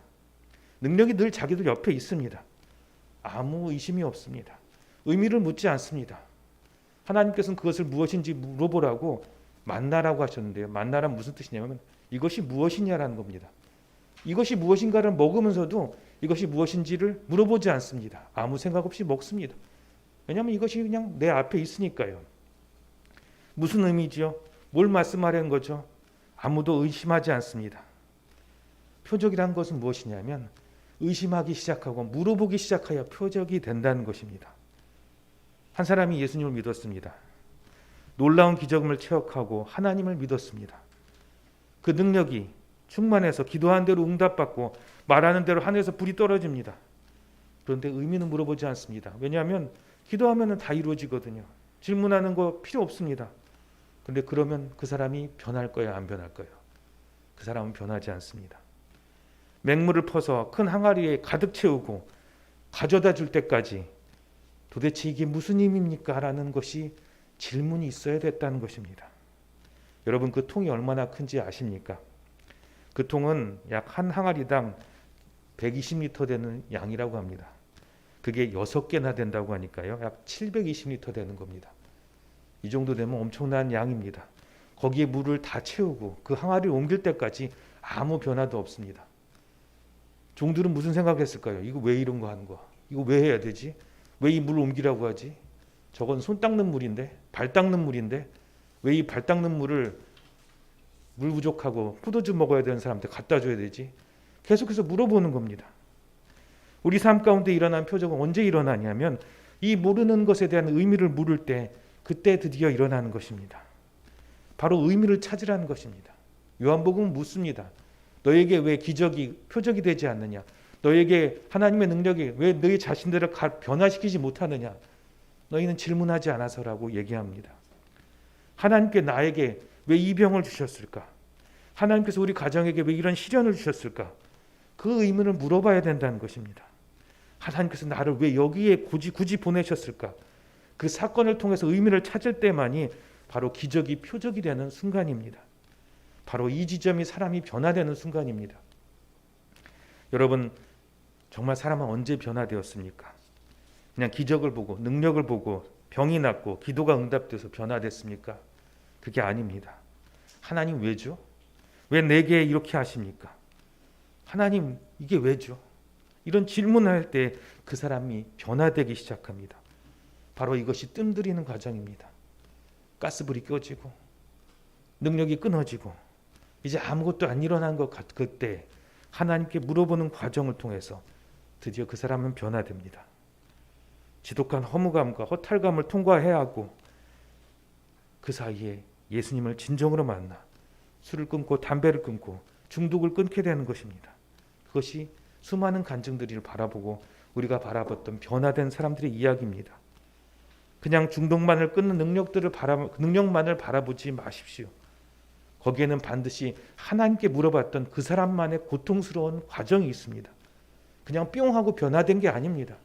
A: 능력이 늘 자기들 옆에 있습니다. 아무 의심이 없습니다. 의미를 묻지 않습니다. 하나님께서는 그것을 무엇인지 물어보라고 만나라고 하셨는데요. 만나란 무슨 뜻이냐면 이것이 무엇이냐라는 겁니다. 이것이 무엇인가를 먹으면서도 이것이 무엇인지를 물어보지 않습니다. 아무 생각 없이 먹습니다. 왜냐하면 이것이 그냥 내 앞에 있으니까요. 무슨 의미지요? 뭘 말씀하려는 거죠? 아무도 의심하지 않습니다. 표적이란 것은 무엇이냐면 의심하기 시작하고 물어보기 시작하여 표적이 된다는 것입니다. 한 사람이 예수님을 믿었습니다. 놀라운 기적을 체험하고 하나님을 믿었습니다. 그 능력이 충만해서 기도한 대로 응답받고 말하는 대로 하늘에서 불이 떨어집니다. 그런데 의미는 물어보지 않습니다. 왜냐하면 기도하면 다 이루어지거든요. 질문하는 거 필요 없습니다. 그런데 그러면 그 사람이 변할 거예요, 안 변할 거예요? 그 사람은 변하지 않습니다. 맹물을 퍼서 큰 항아리에 가득 채우고 가져다 줄 때까지 도대체 이게 무슨 의미입니까? 라는 것이 질문이 있어야 됐다는 것입니다. 여러분 그 통이 얼마나 큰지 아십니까? 그 통은 약 한 항아리당 120리터 되는 양이라고 합니다. 그게 6개나 된다고 하니까요. 약 720리터 되는 겁니다. 이 정도 되면 엄청난 양입니다. 거기에 물을 다 채우고 그 항아리를 옮길 때까지 아무 변화도 없습니다. 종들은 무슨 생각했을까요? 이거 왜 이런 거 하는 거야? 이거 왜 해야 되지? 왜 이 물을 옮기라고 하지? 저건 손 닦는 물인데, 발 닦는 물인데 왜 이 발 닦는 물을 물 부족하고 포도주 먹어야 되는 사람한테 갖다 줘야 되지? 계속해서 물어보는 겁니다. 우리 삶 가운데 일어난 표적은 언제 일어나냐면 이 모르는 것에 대한 의미를 물을 때 그때 드디어 일어나는 것입니다. 바로 의미를 찾으라는 것입니다. 요한복음은 묻습니다. 너에게 왜 기적이 표적이 되지 않느냐? 너에게 하나님의 능력이 왜 너희 자신들을 변화시키지 못하느냐? 너희는 질문하지 않아서라고 얘기합니다. 하나님께 나에게 왜 이 병을 주셨을까? 하나님께서 우리 가정에게 왜 이런 시련을 주셨을까? 그 의문을 물어봐야 된다는 것입니다. 하나님께서 나를 왜 여기에 굳이 보내셨을까? 그 사건을 통해서 의미를 찾을 때만이 바로 기적이 표적이 되는 순간입니다. 바로 이 지점이 사람이 변화되는 순간입니다. 여러분, 정말 사람은 언제 변화되었습니까? 그냥 기적을 보고 능력을 보고 병이 낫고 기도가 응답돼서 변화됐습니까? 그게 아닙니다. 하나님 왜죠? 왜 내게 이렇게 하십니까? 하나님 이게 왜죠? 이런 질문할 때 그 사람이 변화되기 시작합니다. 바로 이것이 뜸들이는 과정입니다. 가스불이 꺼지고 능력이 끊어지고 이제 아무것도 안 일어난 것 같을 때 하나님께 물어보는 과정을 통해서 드디어 그 사람은 변화됩니다. 지독한 허무감과 허탈감을 통과해야 하고 그 사이에 예수님을 진정으로 만나 술을 끊고 담배를 끊고 중독을 끊게 되는 것입니다. 그것이 수많은 간증들을 바라보고 우리가 바라봤던 변화된 사람들의 이야기입니다. 그냥 중독만을 끊는 능력만을 바라보지 마십시오. 거기에는 반드시 하나님께 물어봤던 그 사람만의 고통스러운 과정이 있습니다. 그냥 뿅 하고 변화된 게 아닙니다.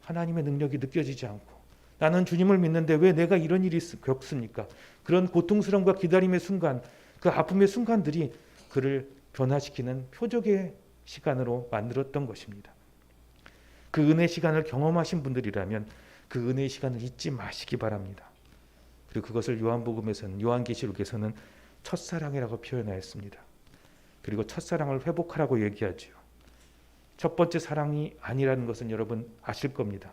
A: 하나님의 능력이 느껴지지 않고 나는 주님을 믿는데 왜 내가 이런 일이 겪습니까? 그런 고통스러움과 기다림의 순간, 그 아픔의 순간들이 그를 변화시키는 표적의 시간으로 만들었던 것입니다. 그 은혜 시간을 경험하신 분들이라면 그 은혜의 시간을 잊지 마시기 바랍니다. 그리고 그것을 요한복음에서는 요한계시록에서는 첫사랑이라고 표현하였습니다. 그리고 첫사랑을 회복하라고 얘기하죠. 첫 번째 사랑이 아니라는 것은 여러분 아실 겁니다.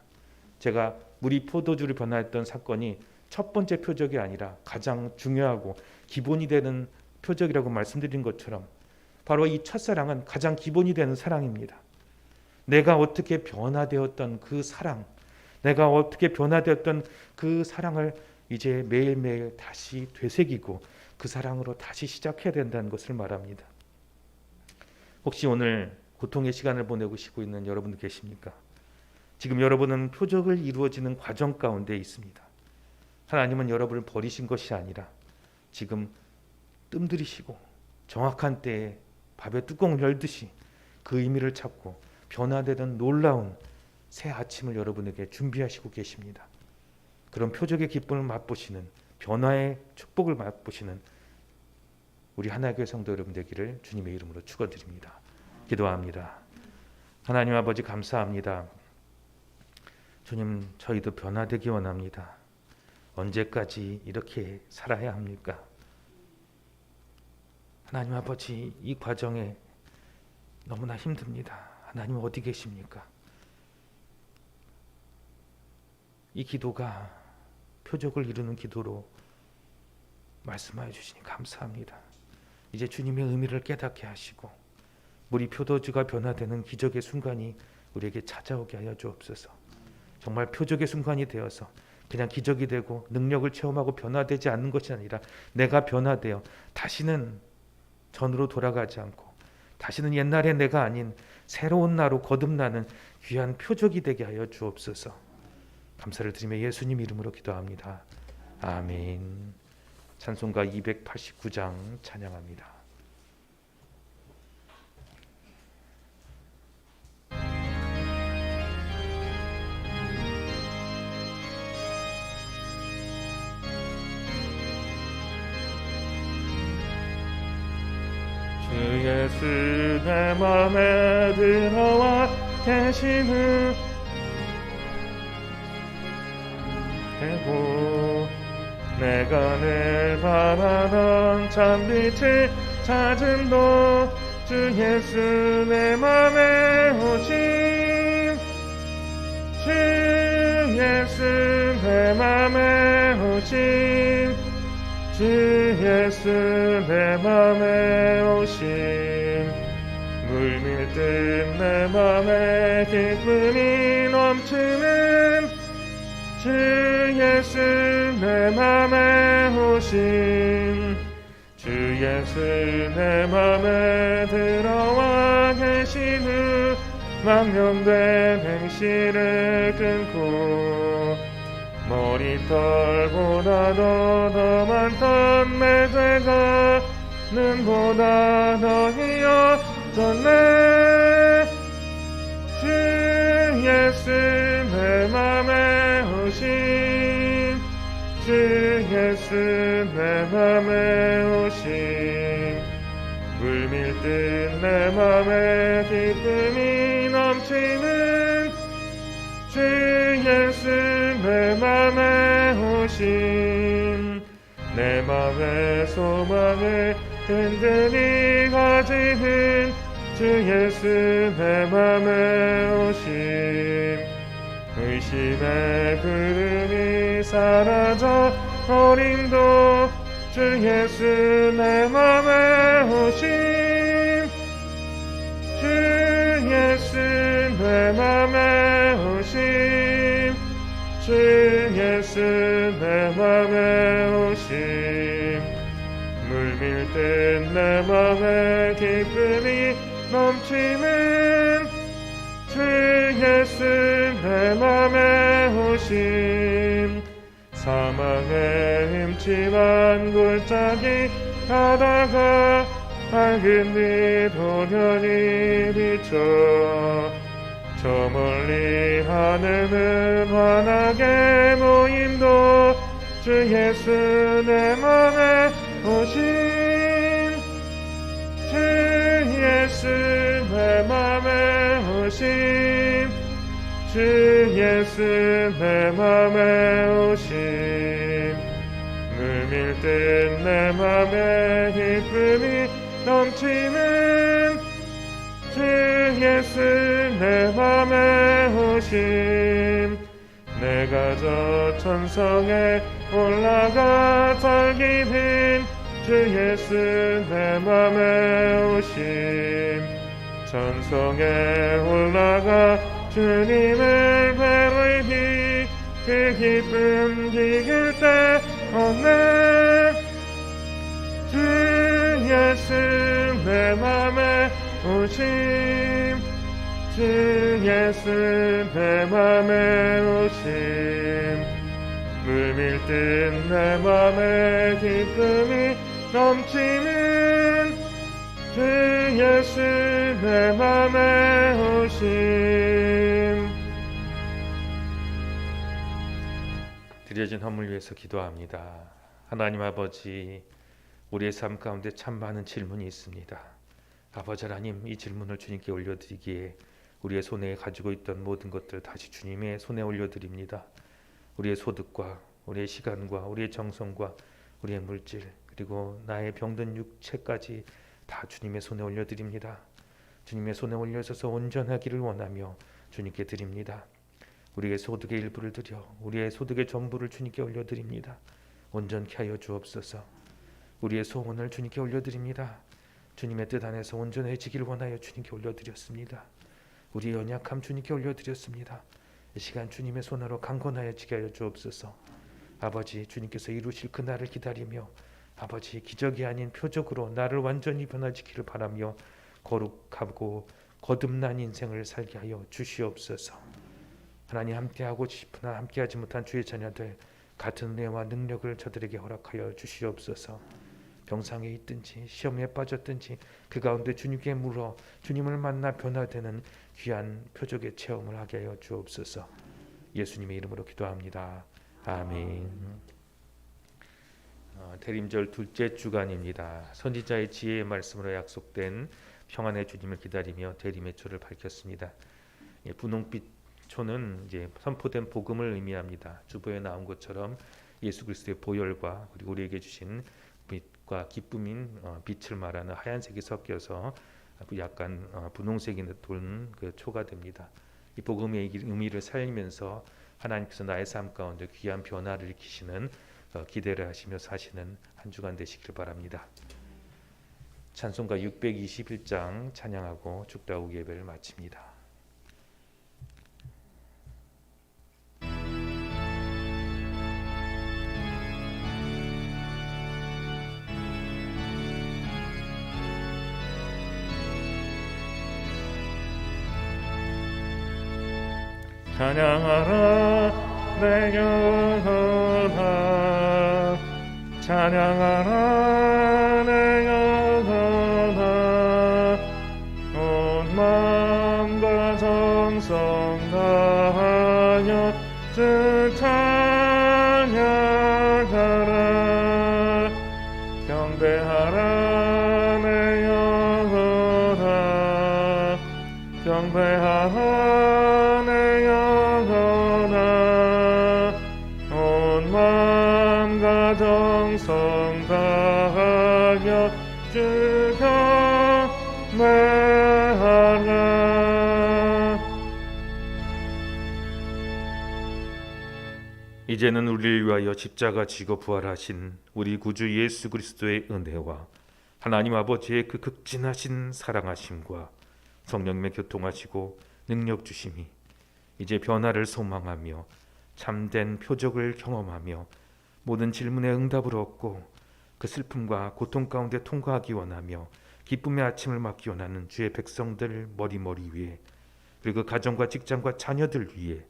A: 제가 물이 포도주를 변화했던 사건이 첫 번째 표적이 아니라 가장 중요하고 기본이 되는 표적이라고 말씀드린 것처럼 바로 이 첫사랑은 가장 기본이 되는 사랑입니다. 내가 어떻게 변화되었던 그 사랑, 내가 어떻게 변화되었던 그 사랑을 이제 매일매일 다시 되새기고 그 사랑으로 다시 시작해야 된다는 것을 말합니다. 혹시 오늘 고통의 시간을 보내고 있는 여러분 계십니까? 지금 여러분은 표적을 이루어지는 과정 가운데 있습니다. 하나님은 여러분을 버리신 것이 아니라 지금 뜸들이시고 정확한 때에 밥의 뚜껑을 열듯이 그 의미를 찾고 변화되던 놀라운 새 아침을 여러분에게 준비하시고 계십니다. 그런 표적의 기쁨을 맛보시는 변화의 축복을 맛보시는 우리 하나교회 성도 여러분 되기를 주님의 이름으로 축원드립니다. 기도합니다. 하나님 아버지 감사합니다. 주님, 저희도 변화되기 원합니다. 언제까지 이렇게 살아야 합니까? 하나님 아버지, 이 과정에 너무나 힘듭니다. 하나님 어디 계십니까? 이 기도가 표적을 이루는 기도로 말씀하여 주시니 감사합니다. 이제 주님의 의미를 깨닫게 하시고 물이 포도주가 변화되는 기적의 순간이 우리에게 찾아오게 하여 주옵소서. 정말 표적의 순간이 되어서 그냥 기적이 되고 능력을 체험하고 변화되지 않는 것이 아니라 내가 변화되어 다시는 전으로 돌아가지 않고 다시는 옛날의 내가 아닌 새로운 나로 거듭나는 귀한 표적이 되게 하여 주옵소서. 감사를 드리며 예수님 이름으로 기도합니다. 아멘. 찬송가 289장 찬양합니다.
B: 주 예수 내 맘에 들어와 계시는 되고 내가 늘 바라던 참빛을 찾음도 주 예수 내 맘에 오심 주 예수 내 맘에 오심 주 예수 내 맘에 오심 물밀듯 내 맘에 기쁨이 넘치는 주 예수 내 맘에 오심 주 예수 내 맘에 들어와 계신 후 망령된 행실을 끊고 머리털보다도 더 많던 내 죄가 눈보다 더 희어졌네 주 예수 내 맘에 오심 주 예수 내 맘에 오심 물밀듯 내 맘에 기쁨이 넘치는 주 예수 내 맘에 오심 내 맘의 소망을 든든히 가지는 주 예수 내 맘에 오심 의심의 구름이 사라져 어림도 주 예수 내 맘에 오심 주 예수 내 맘에 오심 주 예수 내 맘에 오심 물밀듯 내 맘에 기쁨이 넘치는 주 예수 내 맘에 오심 사망의 음침한 골짜기 가다가 밝은 빛 도련히 비춰 저 멀리 하늘은 환하게 모임도 주 예수 내 맘에 오심 주 예수 내 맘에 오심 주 예수 내 맘에 오심 물밀듯 내 맘에 기쁨이 넘치는 주 예수 내 맘에 오심 내가 저 천성에 올라가 살기는 주 예수 내 맘에 오심 천성에 올라가 주님을 뵈리니 그 기쁨 기길 때 없네 주 예수 내 맘에 오심 주 예수 내 맘에 오심 물밀듯 내 맘에 기쁨이 넘치는 주 예수 내 맘에 오심
A: 드려진 헌물 위해서 기도합니다. 하나님 아버지 우리의 삶 가운데 참 많은 질문이 있습니다. 아버지 하나님 이 질문을 주님께 올려드리기에 우리의 손에 가지고 있던 모든 것들 다시 주님의 손에 올려드립니다. 우리의 소득과 우리의 시간과 우리의 정성과 우리의 물질 그리고 나의 병든 육체까지 다 주님의 손에 올려드립니다. 주님의 손에 올려서서 온전하기를 원하며 주님께 드립니다. 우리의 소득의 일부를 드려 우리의 소득의 전부를 주님께 올려드립니다. 온전케 하여 주옵소서. 우리의 소원을 주님께 올려드립니다. 주님의 뜻 안에서 온전해지기를 원하여 주님께 올려드렸습니다. 우리의 연약함 주님께 올려드렸습니다. 이 시간 주님의 손으로 강건하여지게 하여 주옵소서. 아버지 주님께서 이루실 그 날을 기다리며 아버지 기적이 아닌 표적으로 나를 완전히 변화시키를 바라며 거룩하고 거듭난 인생을 살게 하여 주시옵소서. 하나님 함께하고 싶으나 함께하지 못한 주의 자녀들 같은 은혜와 능력을 저들에게 허락하여 주시옵소서. 병상에 있든지 시험에 빠졌든지 그 가운데 주님께 물어 주님을 만나 변화되는 귀한 표적의 체험을 하게 하여 주옵소서. 예수님의 이름으로 기도합니다. 아멘. 대림절 둘째 주간입니다. 선지자의 지혜의 말씀으로 약속된 평안의 주님을 기다리며 대리매초를 밝혔습니다. 분홍빛 초는 이제 선포된 복음을 의미합니다. 주보에 나온 것처럼 예수 그리스도의 보혈과 그리고 우리에게 주신 빛과 기쁨인 빛을 말하는 하얀색이 섞여서 약간 분홍색이 도는 그 초가 됩니다. 이 복음의 의미를 살리면서 하나님께서 나의 삶 가운데 귀한 변화를 일으키시는 기대를 하시며 사시는 한 주간 되시기를 바랍니다. 찬송가 621장 찬양하고 축도하고 예배를 마칩니다.
B: 찬양하라 내 영혼아 찬양하라 내 영혼아 온 마음과 정성 다하여 주 찬양하라 경배하라 내 영혼아 경배하라 정성 다하여 주 경배하라.
A: 이제는 우리를 위하여 십자가 지고 부활하신 우리 구주 예수 그리스도의 은혜와 하나님 아버지의 그 극진하신 사랑하심과 성령님의 교통하시고 능력 주심이 이제 변화를 소망하며 참된 표적을 경험하며 모든 질문에 응답을 얻고 그 슬픔과 고통 가운데 통과하기 원하며 기쁨의 아침을 맞기 원하는 주의 백성들 머리머리 위에 그리고 가정과 직장과 자녀들 위에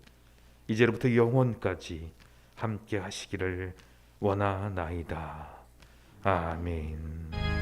A: 이제로부터 영원까지 함께 하시기를 원하나이다. 아멘.